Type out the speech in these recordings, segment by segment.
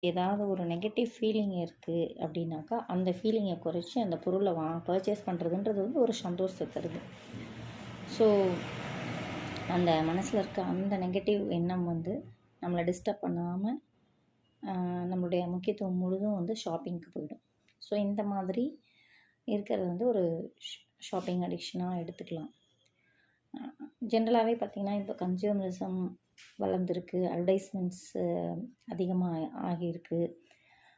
ஏதாவது ஒரு negative feeling இருக்குது அப்படின்னாக்கா, அந்த ஃபீலிங்கை குறைச்சி அந்த பொருளை பர்ச்சேஸ் பண்ணுறதுன்றது வந்து ஒரு சந்தோஷத்தை தருது. ஸோ அந்த மனசில் இருக்க அந்த நெகட்டிவ் எண்ணம் வந்து நம்மளை டிஸ்டர்ப் பண்ணாமல் நம்மளுடைய முக்கியத்துவம் முழுதும் வந்து ஷாப்பிங்க்கு போயிடும். ஸோ இந்த மாதிரி இருக்கிறது வந்து ஒரு ஷாப்பிங் அடிக்ஷனாக எடுத்துக்கலாம். ஜென்ரலாகவே பார்த்திங்கன்னா, இப்போ கன்சியூமரிசம் வளர்ந்துருக்கு, அட்வர்டைஸ்மெண்ட்ஸு அதிகமாக ஆகியிருக்கு.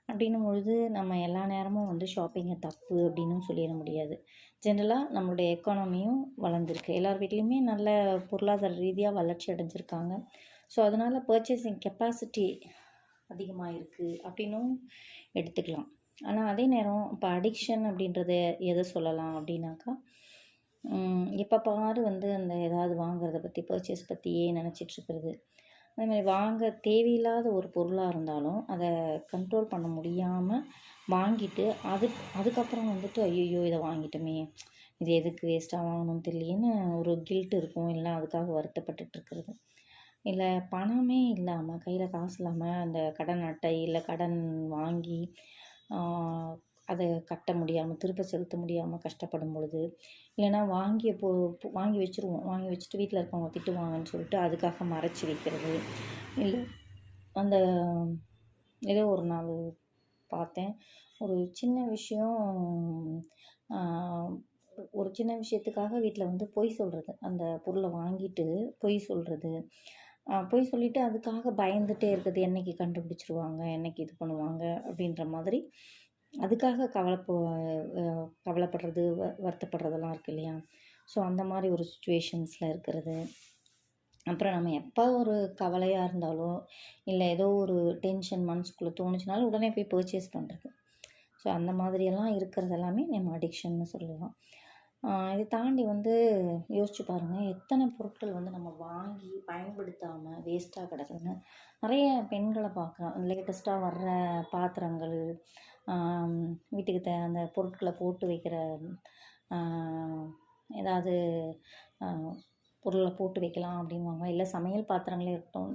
அப்படின்னும் பொழுது நம்ம எல்லா நேரமும் வந்து ஷாப்பிங்கை தப்பு அப்படின்னும் சொல்லிட முடியாது. ஜென்ரலாக நம்மளுடைய எக்கானமியும் வளர்ந்துருக்கு, எல்லார் வீட்லேயுமே நல்ல பொருளாதார ரீதியாக வளர்ச்சி அடைஞ்சிருக்காங்க. ஸோ அதனால் பர்ச்சேசிங் கெப்பாசிட்டி அதிகமாக இருக்குது அப்படின்னும் எடுத்துக்கலாம். ஆனால் அதே நேரம் இப்போ அடிக்ஷன் அப்படின்றத எதை சொல்லலாம் அப்படின்னாக்கா, எப்போ பாரு வந்து அந்த ஏதாவது வாங்குறத பற்றி, பர்ச்சேஸ் பற்றியே நினச்சிட்ருக்கிறது. அதேமாதிரி வாங்க தேவையில்லாத ஒரு பொருளாக இருந்தாலும் அதை கண்ட்ரோல் பண்ண முடியாமல் வாங்கிட்டு அதுக்கப்புறம் வந்துட்டு ஐயோ இதை வாங்கிட்டோமே, இது எதுக்கு வேஸ்ட்டாக வாங்கணும்னு தெரியலேன்னு ஒரு கில்ட் இருக்கும், இல்லை அதுக்காக வருத்தப்பட்டுட்ருக்கிறது. இல்லை பணமே இல்லாமல், கையில் காசு இல்லாமல் அந்த கடன் அட்டை இல்லை கடன் வாங்கி அதை கட்ட முடியாமல், திருப்ப செலுத்த முடியாமல் கஷ்டப்படும் பொழுது, இல்லைனா வாங்கி வச்சுருவோம், வாங்கி வச்சுட்டு வீட்டில் இருக்கவங்க திட்டுவாங்கன்னு சொல்லிட்டு அதுக்காக மறைச்சி வைக்கிறது. இல்லை அந்த ஏதோ ஒரு நாள் பார்த்தேன், ஒரு சின்ன விஷயம், ஒரு சின்ன விஷயத்துக்காக வீட்டில் வந்து பொய் சொல்கிறது, அந்த பொருளை வாங்கிட்டு பொய் சொல்கிறது, பொய் சொல்லிவிட்டு அதுக்காக பயந்துகிட்டே இருக்கிறது, என்றைக்கு கண்டுபிடிச்சிருவாங்க, என்றைக்கு இது பண்ணுவாங்க அப்படின்ற மாதிரி அதுக்காக கவலைப்படுறது, வருத்தப்படுறதெல்லாம் இருக்குது இல்லையா? ஸோ அந்த மாதிரி ஒரு சுச்சுவேஷன்ஸில் இருக்கிறது. அப்புறம் நம்ம எப்போ ஒரு கவலையாக இருந்தாலும், இல்லை ஏதோ ஒரு டென்ஷன் மனசுக்குள்ளே தோணுச்சுனாலும் உடனே போய் பர்ச்சேஸ் பண்ணுறது. ஸோ அந்த மாதிரியெல்லாம் இருக்கிறது எல்லாமே நம்ம அடிக்ஷன்னு சொல்லலாம். இதை தாண்டி வந்து யோசிச்சு பாருங்கள், எத்தனை பொருட்கள் வந்து நம்ம வாங்கி பயன்படுத்தாமல் வேஸ்ட்டாக கிடக்குதுன்னு. நிறைய பெண்களை பார்க்கலாம், லேட்டஸ்ட்டாக வர்ற பாத்திரங்கள், வீட்டுக்கு அந்த பொருட்களை போட்டு வைக்கிற ஏதாவது பொருளை போட்டு வைக்கலாம் அப்படின்வாங்க, இல்லை சமையல் பாத்திரங்களே இருக்கட்டும்,